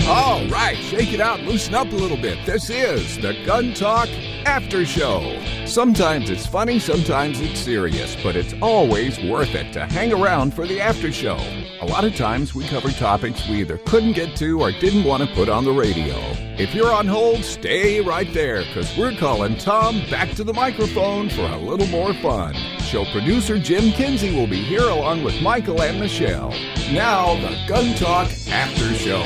All right, shake it out, loosen up a little bit. This is the Gun Talk After Show. Sometimes it's funny, sometimes it's serious, but it's always worth it to hang around for the after show. A lot of times we cover topics we either couldn't get to or didn't want to put on the radio. If you're on hold, stay right there, because we're calling Tom back to the microphone for a little more fun. Show producer Jim Kinsey will be here along with Michael and Michelle. Now, the Gun Talk After Show.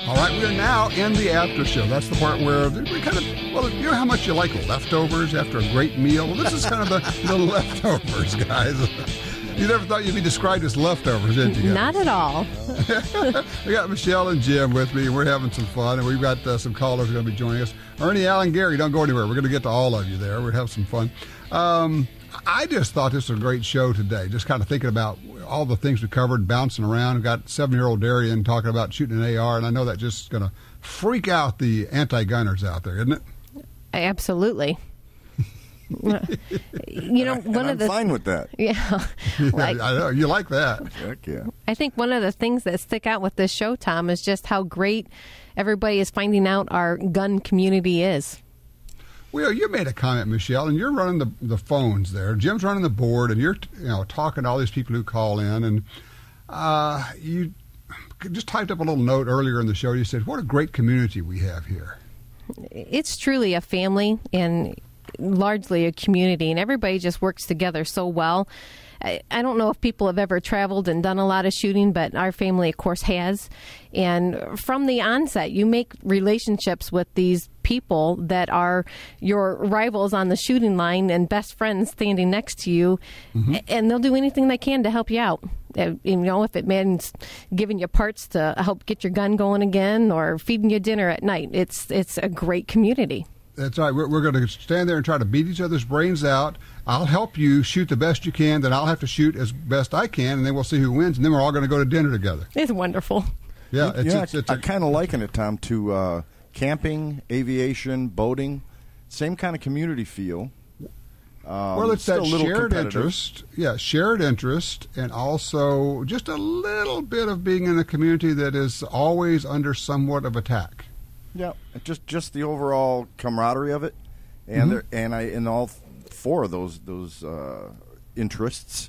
All right, we are now in the after show. That's the part where we kind of, well, you know how much you like leftovers after a great meal? Well, this is kind of the leftovers, guys. You never thought you'd be described as leftovers, did you? Not at all. We got Michelle and Jim with me. We're having some fun, and we've got some callers who are going to be joining us. Ernie, Alan, Gary, don't go anywhere. We're going to get to all of you there. We're having some fun. I just thought this was a great show today, just kind of thinking about all the things we covered, bouncing around. We've got 7-year-old Darian talking about shooting an AR, and I know that's just going to freak out the anti-gunners out there, isn't it? Absolutely. You know, I'm fine with that. Yeah. I know. You like that. Heck yeah. I think one of the things that stick out with this show, Tom, is just how great everybody is finding out our gun community is. Well, you made a comment, Michelle, and you're running the phones there. Jim's running the board, and you're talking to all these people who call in, and you just typed up a little note earlier in the show. You said, what a great community we have here. It's truly a family and largely a community, and everybody just works together so well. I don't know if people have ever traveled and done a lot of shooting, but our family, of course, has. And from the onset, you make relationships with these people that are your rivals on the shooting line and best friends standing next to you, and they'll do anything they can to help you out. You know, if it means giving you parts to help get your gun going again or feeding you dinner at night, it's a great community. That's right. We're going to stand there and try to beat each other's brains out. I'll help you shoot the best you can, then I'll have to shoot as best I can, and then we'll see who wins, and then we're all going to go to dinner together. It's wonderful. Yeah, I kind of liken it, Tom, to camping, aviation, boating, same kind of community feel. Well, it's that shared interest. Yeah, shared interest, and also just a little bit of being in a community that is always under somewhat of attack. Yeah, just the overall camaraderie of it, and in all four of those interests,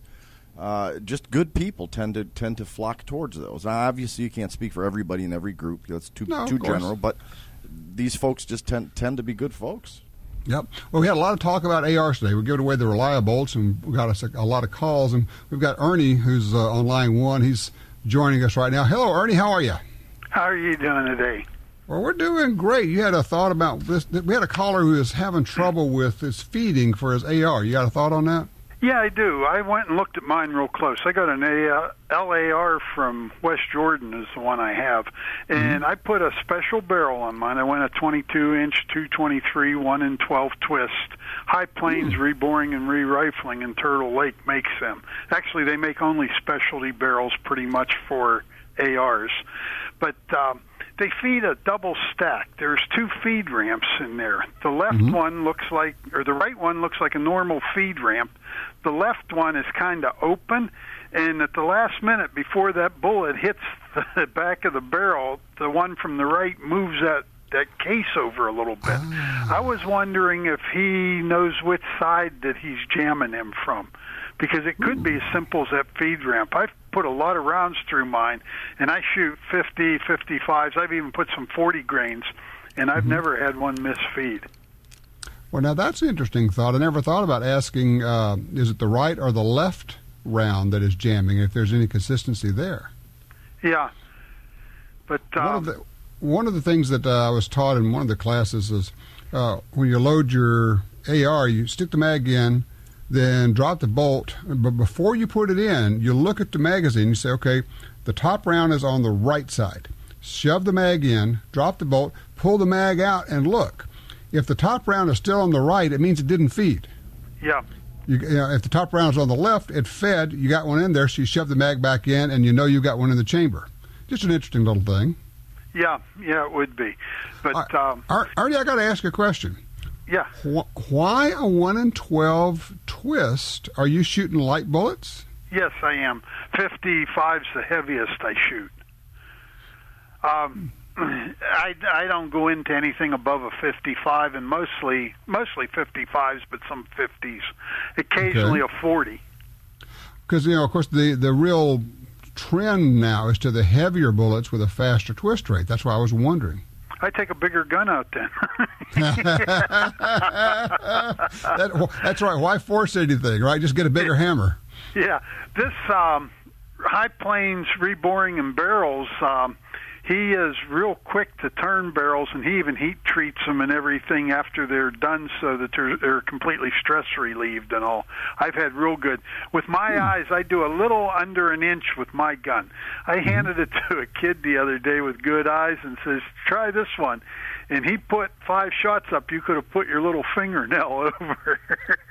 just good people tend to flock towards those. Now, obviously, you can't speak for everybody in every group. That's too general, but these folks just tend to be good folks. Yep. Well, we had a lot of talk about ARs today. We're giving away the Reliabolts, and we got a lot of calls, and we've got Ernie, who's on line one. He's joining us right now. Hello, Ernie. How are you? How are you doing today? Well, we're doing great. You had a thought about this. We had a caller who is having trouble with his feeding for his AR. You got a thought on that? Yeah, I do. I went and looked at mine real close. I got an LAR from West Jordan is the one I have, and I put a special barrel on mine. I went a 22-inch 223 1 in 12 twist. High Plains Reboring and Re-Rifling in Turtle Lake makes them. Actually, they make only specialty barrels pretty much for ARs, but they feed a double stack. There's two feed ramps in there. The left one looks like, or the right one looks like a normal feed ramp. The left one is kind of open, and at the last minute before that bullet hits the back of the barrel, the one from the right moves that case over a little bit. I was wondering if he knows which side that he's jamming him from, because it could be as simple as that feed ramp. I've put a lot of rounds through mine, and I shoot 50, 55s. I've even put some 40 grains, and I've never had one miss feed. Well, now that's an interesting thought. I never thought about asking, is it the right or the left round that is jamming, if there's any consistency there? Yeah. But one of the things that I was taught in one of the classes is when you load your AR, you stick the mag in, then drop the bolt. But before you put it in, you look at the magazine. You say, okay, the top round is on the right side. Shove the mag in, drop the bolt, pull the mag out, and look. If the top round is still on the right, it means it didn't feed. Yeah. If the top round is on the left, it fed. You got one in there, so you shove the mag back in, and you know you got one in the chamber. Just an interesting little thing. Yeah, it would be. But Artie, I got to ask you a question. Yeah. Why a 1 in 12 twist? Are you shooting light bullets? Yes, I am. 55's the heaviest I shoot. I don't go into anything above a 55, and mostly 55s, but some 50s. Occasionally a 40. Because, of course, the real trend now is to the heavier bullets with a faster twist rate. That's why I was wondering. I take a bigger gun out then. That's right. Why force anything, right? Just get a bigger hammer. Yeah. This High Plains Reboring and Barrels, he is real quick to turn barrels, and he even heat treats them and everything after they're done so that they're completely stress relieved and all. I've had real good. With my eyes, I do a little under an inch with my gun. I handed it to a kid the other day with good eyes and says, try this one. And he put 5 shots up. You could have put your little fingernail over.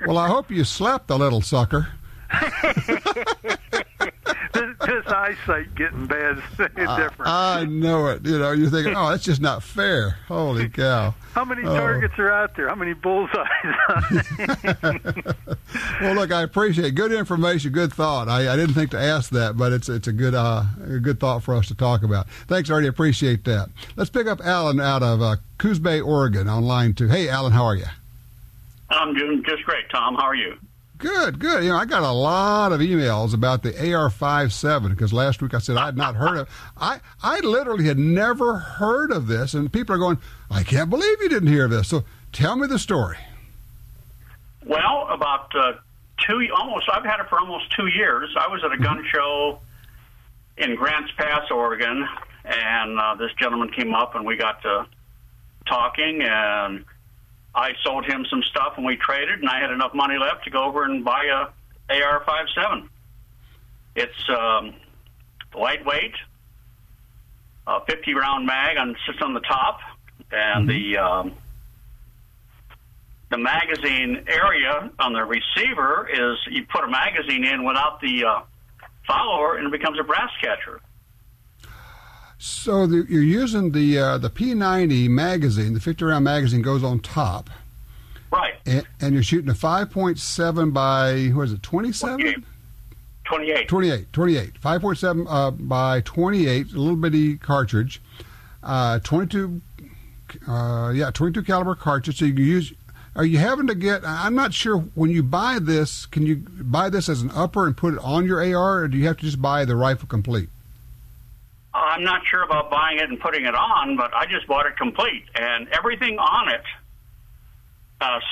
Well, I hope you slapped the little sucker. This eyesight getting bad is different. I know it. You're thinking, oh, that's just not fair. Holy cow. How many targets are out there? How many bullseyes? Well, look, I appreciate it. Good information, good thought. I didn't think to ask that, but it's a good thought for us to talk about. Thanks, Artie. Appreciate that. Let's pick up Alan out of Coos Bay, Oregon on line 2. Hey, Alan, how are you? I'm doing just great, Tom. How are you? Good. I got a lot of emails about the AR-57 because last week I said I had not heard of. I literally had never heard of this, and people are going, I can't believe you didn't hear of this. So tell me the story. Well, about I've had it for almost 2 years. I was at a gun show in Grants Pass, Oregon, and this gentleman came up, and we got to talking, and I sold him some stuff, and we traded, and I had enough money left to go over and buy a AR-57. It's lightweight, 50-round mag sits on the top, and the magazine area on the receiver is you put a magazine in without the follower, and it becomes a brass catcher. So you're using the P90 magazine, the 50-round magazine goes on top. Right. And you're shooting a 5.7 by, what is it, 27? 28. 28. 5.7 by 28, a little bitty cartridge. 22 caliber cartridge. So you can use, are you having to get, I'm not sure, when you buy this, can you buy this as an upper and put it on your AR, or do you have to just buy the rifle complete? I'm not sure about buying it and putting it on, but I just bought it complete. And everything on it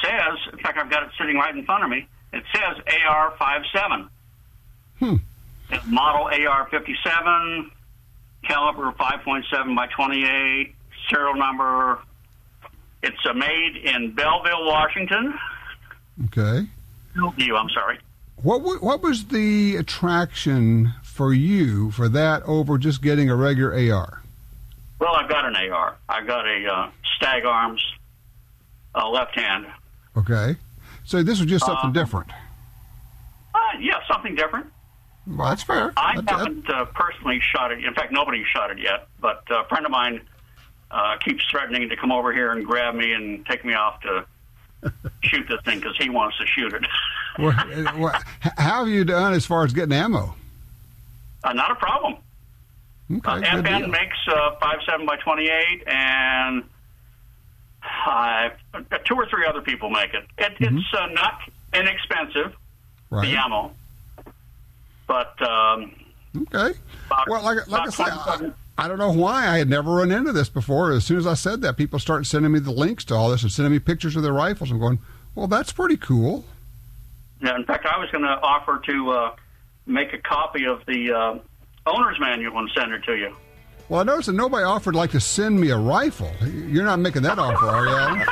says, in fact, I've got it sitting right in front of me, it says AR-57. It's model AR-57, caliber 5.7 by 28, serial number. It's made in Belleville, Washington. Okay. I'm sorry. What was the attraction for you for that over just getting a regular AR? Well, I've got an AR. I've got a Stag Arms left hand. Okay. So this was just something different. Yeah, something different. Well, that's fair. I haven't personally shot it. In fact, nobody's shot it yet. But a friend of mine keeps threatening to come over here and grab me and take me off to shoot this thing because he wants to shoot it. How have you done as far as getting ammo? Not a problem. Okay, FN makes 5.7 by 28, and 2 or 3 other people make it. It's not inexpensive, right, the ammo. But okay. Well, like I said, I don't know why I had never run into this before. As soon as I said that, people started sending me the links to all this and sending me pictures of their rifles. I'm going, well, that's pretty cool. Yeah, in fact, I was going to offer to make a copy of the owner's manual and send it to you. Well, I noticed that nobody offered to send me a rifle. You're not making that offer, are you, Alan?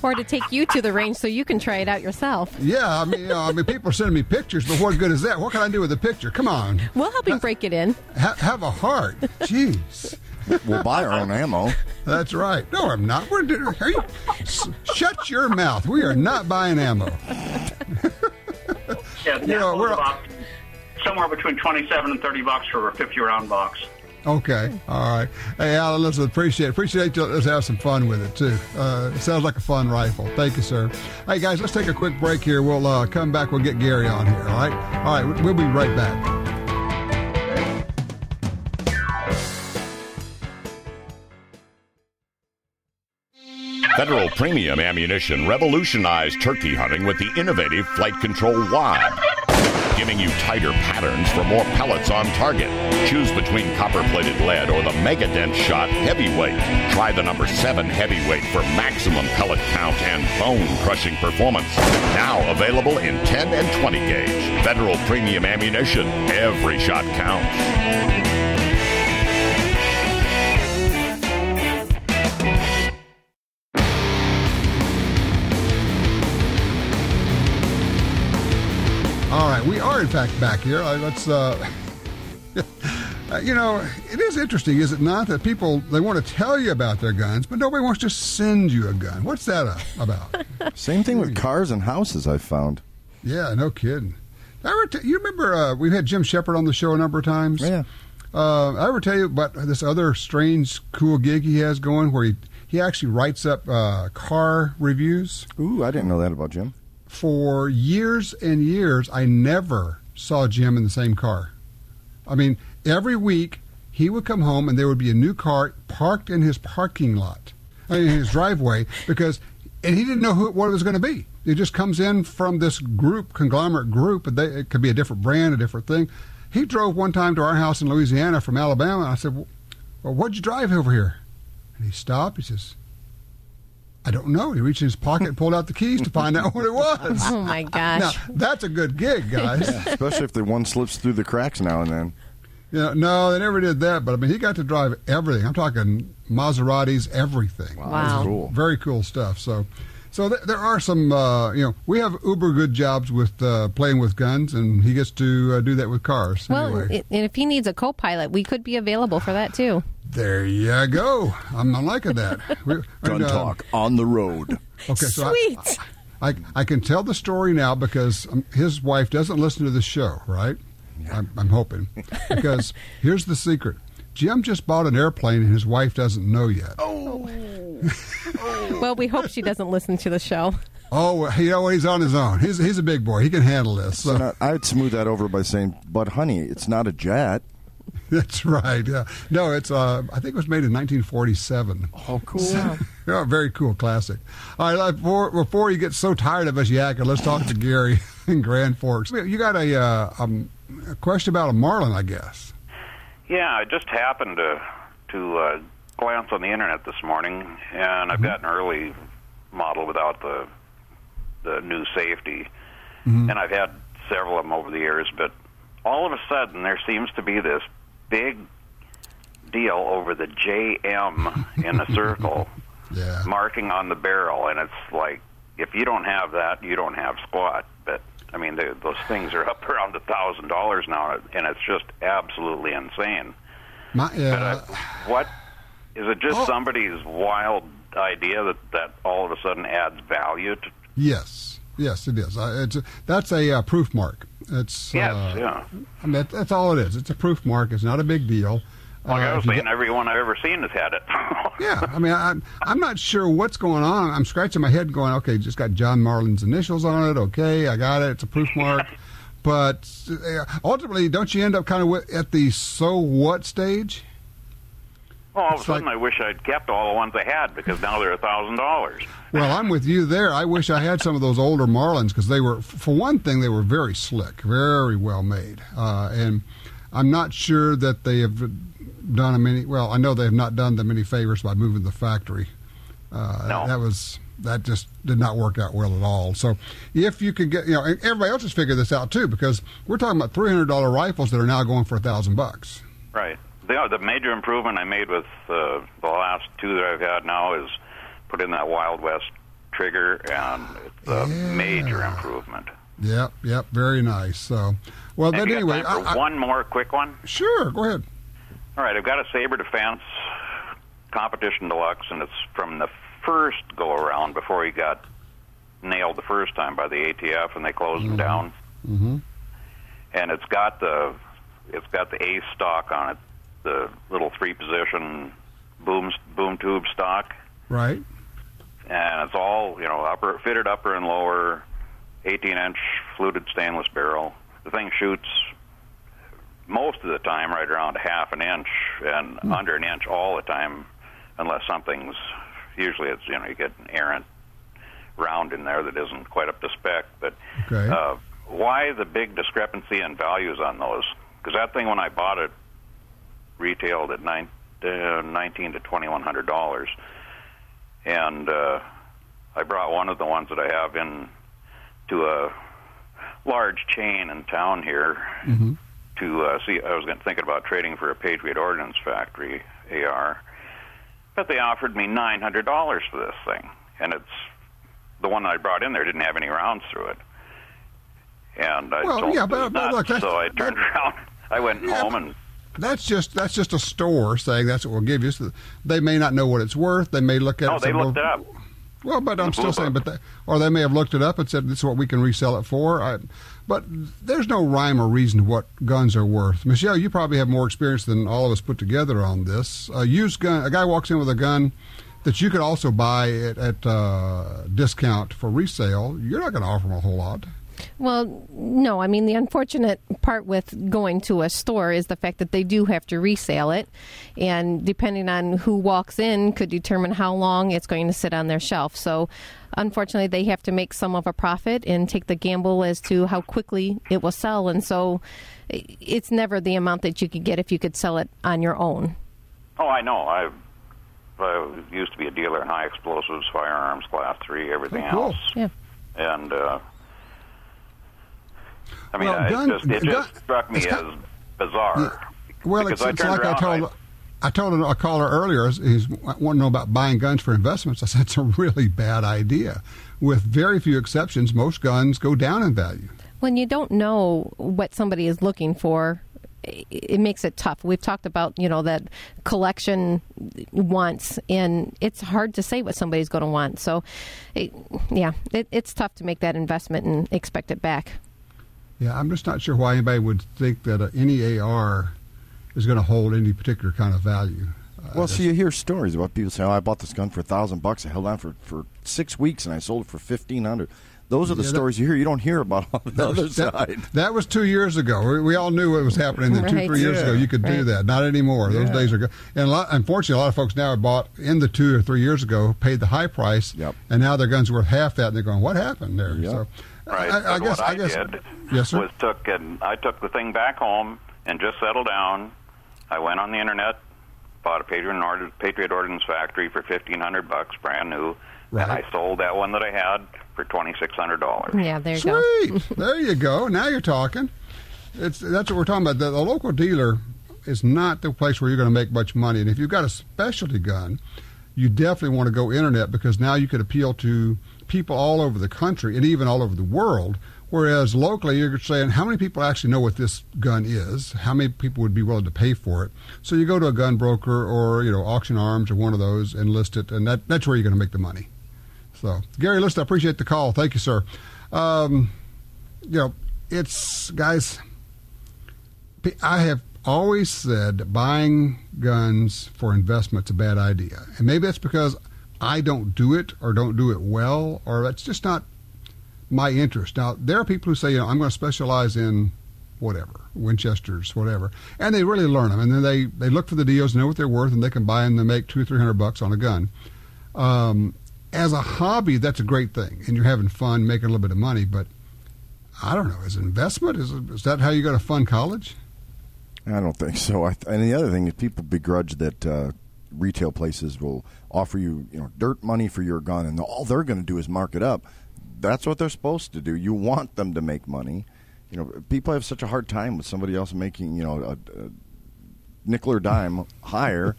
Or to take you to the range so you can try it out yourself. Yeah, I mean, people are sending me pictures, but what good is that? What can I do with a picture? Come on. We'll help you break it in. Have a heart. Jeez. We'll buy our own ammo. That's right. No, I'm not. Shut your mouth. We are not buying ammo. Yeah, we're about somewhere between $27 and $30 for a 50-round box. Okay, all right. Hey, Alan, listen, appreciate us have some fun with it, too. It sounds like a fun rifle. Thank you, sir. Hey, guys, let's take a quick break here. We'll come back. We'll get Gary on here, all right? All right, we'll be right back. Federal Premium Ammunition revolutionized turkey hunting with the innovative Flight Control Wad, giving you tighter patterns for more pellets on target. Choose between copper-plated lead or the Megadent Shot Heavyweight. Try the number 7 Heavyweight for maximum pellet count and bone-crushing performance. Now available in 10 and 20 gauge. Federal Premium Ammunition. Every shot counts. All right, we are in fact back here. Let's, you know, it is interesting, is it not, that people, they want to tell you about their guns, but nobody wants to send you a gun. What's that about? Same thing with cars and houses, I've found. Yeah, no kidding. You remember we've had Jim Shepard on the show a number of times? Yeah. I ever tell you about this other strange, cool gig he has going where he actually writes up car reviews? Ooh, I didn't know that about Jim. For years and years, I never saw Jim in the same car. I mean, every week he would come home and there would be a new car parked in his parking lot, in his driveway, and he didn't know what it was going to be. It just comes in from this conglomerate group, and it could be a different brand, a different thing. He drove one time to our house in Louisiana from Alabama, and I said, well, what'd you drive over here? And he stopped. He says, I don't know. He reached in his pocket and pulled out the keys to find out what it was. Oh, my gosh. Now, that's a good gig, guys. Yeah, especially if the one slips through the cracks now and then. Yeah, no, they never did that. But, I mean, he got to drive everything. I'm talking Maseratis, everything. Wow. Wow. Cool. Very cool stuff. So there are some, we have uber good jobs with playing with guns, and he gets to do that with cars. Well, anyway. and if he needs a co-pilot, we could be available for that, too. There you go. I'm liking that. Gun talk on the road. Okay, so Sweet. I can tell the story now because his wife doesn't listen to the show, right? Yeah. I'm hoping. Because here's the secret. Jim just bought an airplane and his wife doesn't know yet. Oh. Well, we hope she doesn't listen to the show. Oh, he's on his own. He's a big boy. He can handle this. So. I'd smooth that over by saying, but honey, it's not a jet. That's right. Yeah. No, it's. I think it was made in 1947. Oh, cool! Yeah, very cool, classic. All right, before you get so tired of us yakking, let's talk to Gary in Grand Forks. You got a question about a Marlin, I guess. Yeah, I just happened to glance on the internet this morning, and I've got an early model without the new safety, and I've had several of them over the years, but all of a sudden there seems to be this big deal over the JM in a circle marking on the barrel, and it's like, if you don't have that, you don't have squat. But I mean, those things are up around $1,000 now, and it's just absolutely insane. What is it? Just somebody's wild idea that all of a sudden adds value to? Yes, it is. That's a proof mark. It's yeah. I mean, that's all it is. It's a proof mark. It's not a big deal. Like I was saying, everyone I've ever seen has had it. Yeah, I mean, I'm not sure what's going on. I'm scratching my head going, okay, just got John Marlin's initials on it. Okay, I got it. It's a proof mark. But ultimately, don't you end up kind of at the so what stage? Well, all of a sudden, I wish I'd kept all the ones I had because now they're $1,000. Well, I'm with you there. I wish I had some of those older Marlins because they were, for one thing, they were very slick, very well made. And I'm not sure that they have done them any. Well, I know they have not done them any favors by moving the factory. No. That just did not work out well at all. So if you could get, and everybody else has figured this out too, because we're talking about $300 rifles that are now going for $1,000. Right. The major improvement I made with the last two that I've had now is put in that Wild West trigger, and it's a major improvement. Yep, very nice. So, well, and but anyway, one more quick one. Sure, go ahead. All right, I've got a Saber Defense Competition Deluxe, and it's from the first go around before he got nailed the first time by the ATF, and they closed him down. Mm-hmm. And it's got the Ace stock on it, the little 3-position boom tube stock. Right. And it's all, fitted upper and lower, 18-inch fluted stainless barrel. The thing shoots most of the time right around half an inch and under an inch all the time, unless something's, usually it's, you get an errant round in there that isn't quite up to spec. But why the big discrepancy in values on those? Because that thing, when I bought it, retailed at $1,900 to $2,100. And I brought one of the ones that I have in to a large chain in town here to see. I was thinking about trading for a Patriot Ordnance Factory AR, but they offered me $900 for this thing, and it's the one I brought in there didn't have any rounds through it. And I told them but look, so I turned around. I went home and. That's just a store saying that's what we'll give you. So they may not know what it's worth. They may look at it. No, they looked it up. Well, but I'm still saying, or they may have looked it up and said this is what we can resell it for. But there's no rhyme or reason to what guns are worth. Michelle, you probably have more experience than all of us put together on this. A used gun, a guy walks in with a gun that you could also buy at discount for resale. You're not going to offer them a whole lot. Well, no. I mean, the unfortunate part with going to a store is the fact that they do have to resale it, and depending on who walks in could determine how long it's going to sit on their shelf. So, unfortunately, they have to make some of a profit and take the gamble as to how quickly it will sell, and so it's never the amount that you could get if you could sell it on your own. Oh, I know. I used to be a dealer in high explosives, firearms, class 3, everything else. Yeah. And I mean, it just struck me as bizarre. Yeah. Well, it's like I told a caller earlier, he's wanting to know about buying guns for investments. I said it's a really bad idea. With very few exceptions, most guns go down in value. When you don't know what somebody is looking for, it makes it tough. We've talked about, that collection wants, and it's hard to say what somebody's going to want. So, it's tough to make that investment and expect it back. Yeah, I'm just not sure why anybody would think that any AR is going to hold any particular kind of value. Well, see, you hear stories about people saying, I bought this gun for $1,000. I held on for 6 weeks, and I sold it for $1,500. Those are the stories you hear. You don't hear about on the other side. That was 2 years ago. We all knew what was happening. Then 2-3 years ago, you could do that. Not anymore. Those days are gone. And unfortunately, a lot of folks now have bought in the 2 or 3 years ago, paid the high price, and now their gun's worth half that, and they're going, what happened there? Yep. So, right. I guess, what I did yes, sir? was I took the thing back home and just settled down. I went on the internet, bought a Patriot Ordnance Factory for $1,500, brand new, and I sold that one that I had for $2,600. Yeah, there you go. Sweet. There you go. Now you're talking. That's what we're talking about. The local dealer is not the place where you're going to make much money. And if you've got a specialty gun, you definitely want to go internet, because now you could appeal to people all over the country and even all over the world. Whereas locally, you're saying, how many people actually know what this gun is? How many people would be willing to pay for it? So you go to a gun broker or, Auction Arms or one of those and list it, and that's where you're going to make the money. So, Gary, listen, I appreciate the call. Thank you, sir. It's, guys, I have always said buying guns for investment's a bad idea. And maybe that's because I don't do it or don't do it well, or that's just not my interest. Now, there are people who say, I'm going to specialize in whatever, Winchesters, whatever, and they really learn them, and then they look for the deals, know what they're worth, and they can buy them and make $200-300 on a gun. As a hobby, that's a great thing, and you're having fun, making a little bit of money, but I don't know, as an investment, is that how you go to fund college? I don't think so. And the other thing is people begrudge that retail places will offer you, dirt money for your gun, and all they're going to do is mark it up. That's what they're supposed to do. You want them to make money. People have such a hard time with somebody else making, a nickel or dime higher.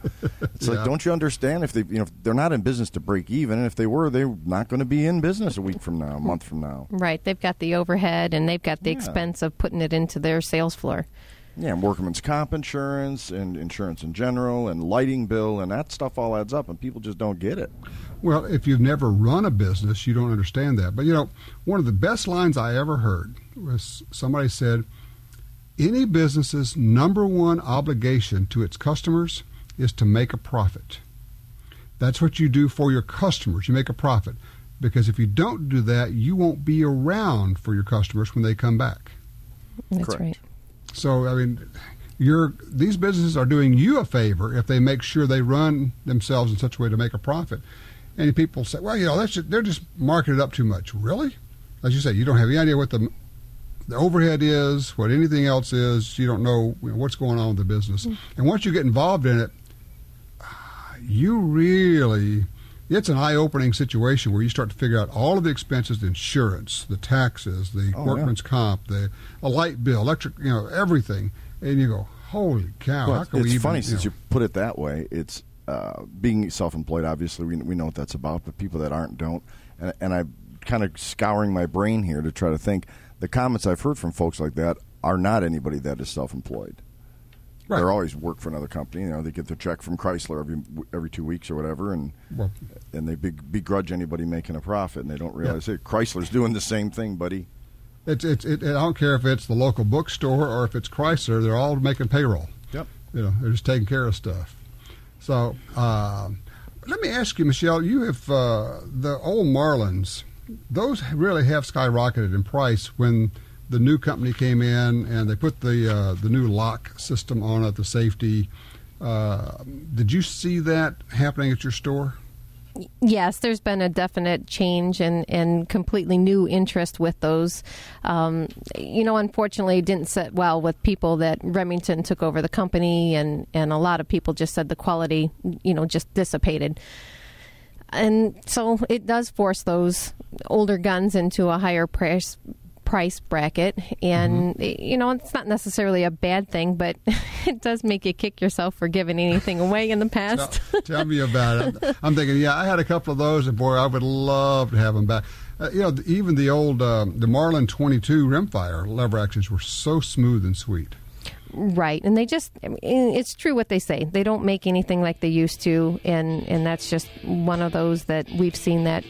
It's like, don't you understand? If they're not in business to break even, and if they were, they're not going to be in business a week from now, a month from now. Right. They've got the overhead, and they've got the expense of putting it into their sales floor. Yeah, and workman's comp insurance and insurance in general and lighting bill, and that stuff all adds up, and people just don't get it. Well, if you've never run a business, you don't understand that. But, one of the best lines I ever heard was somebody said, Any business's number one obligation to its customers is to make a profit. That's what you do for your customers. You make a profit. Because if you don't do that, you won't be around for your customers when they come back. That's Correct. right. So, I mean, these businesses are doing you a favor if they make sure they run themselves in such a way to make a profit. And people say, well, they're just marking it up too much. Really? As you say, you don't have any idea what the overhead is, what anything else is. You don't know, what's going on with the business. And once you get involved in it, it's an eye-opening situation where you start to figure out all of the expenses, the insurance, the taxes, the workman's comp, the light bill, electric, everything. And you go, holy cow, Well, how can we even... It's funny, since you put it that way. It's being self-employed, obviously, we know what that's about, but people that aren't don't. And I'm kind of scouring my brain here to try to think. The comments I've heard from folks like that are not anybody that is self-employed. Right. They're always work for another company. They get their check from Chrysler every 2 weeks or whatever, and they begrudge anybody making a profit, and they don't realize, hey, Chrysler's doing the same thing, buddy. I don't care if it's the local bookstore or if it's Chrysler. They're all making payroll. Yep. They're just taking care of stuff. So let me ask you, Michelle, you have the old Marlins. Those really have skyrocketed in price when the new company came in and they put the new lock system on it, the safety. Did you see that happening at your store? Yes, there's been a definite change and completely new interest with those. Unfortunately, it didn't sit well with people that Remington took over the company, and a lot of people just said the quality, just dissipated. And so it does force those older guns into a higher price bracket, and it's not necessarily a bad thing, but it does make you kick yourself for giving anything away in the past. Tell me about it. I'm thinking, I had a couple of those, and boy, I would love to have them back. Even the old the Marlin 22 rimfire lever actions were so smooth and sweet. Right, and it's true what they say. They don't make anything like they used to, and that's just one of those that we've seen that,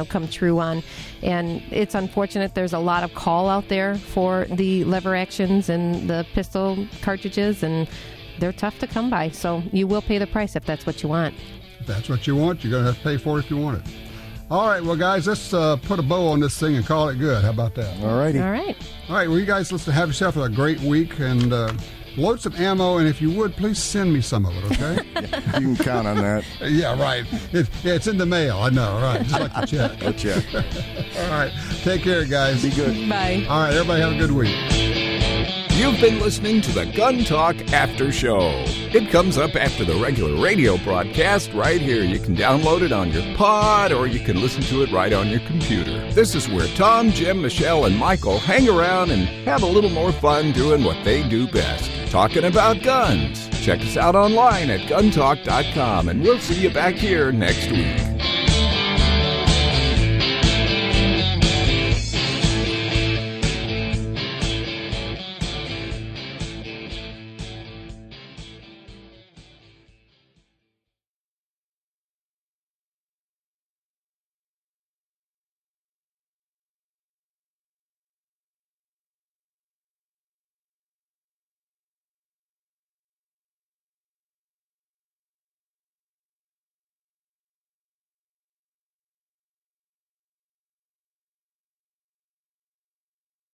come true on. And it's unfortunate there's a lot of call out there for the lever actions and the pistol cartridges, and they're tough to come by. So you will pay the price if that's what you want. If that's what you want, you're going to have to pay for it if you want it. All right, well, guys, let's put a bow on this thing and call it good. How about that? All righty. All right. All right, well, you guys, let's have yourself a great week and load some ammo, and if you would, please send me some of it, okay? You can count on that. Yeah, right. It's in the mail, I know, right? Just like the check. A check. All right, take care, guys. Be good. Bye. All right, everybody have a good week. You've been listening to the Gun Talk After Show. It comes up after the regular radio broadcast right here. You can download it on your pod, or you can listen to it right on your computer. This is where Tom, Jim, Michelle, and Michael hang around and have a little more fun doing what they do best, talking about guns. Check us out online at guntalk.com, and we'll see you back here next week.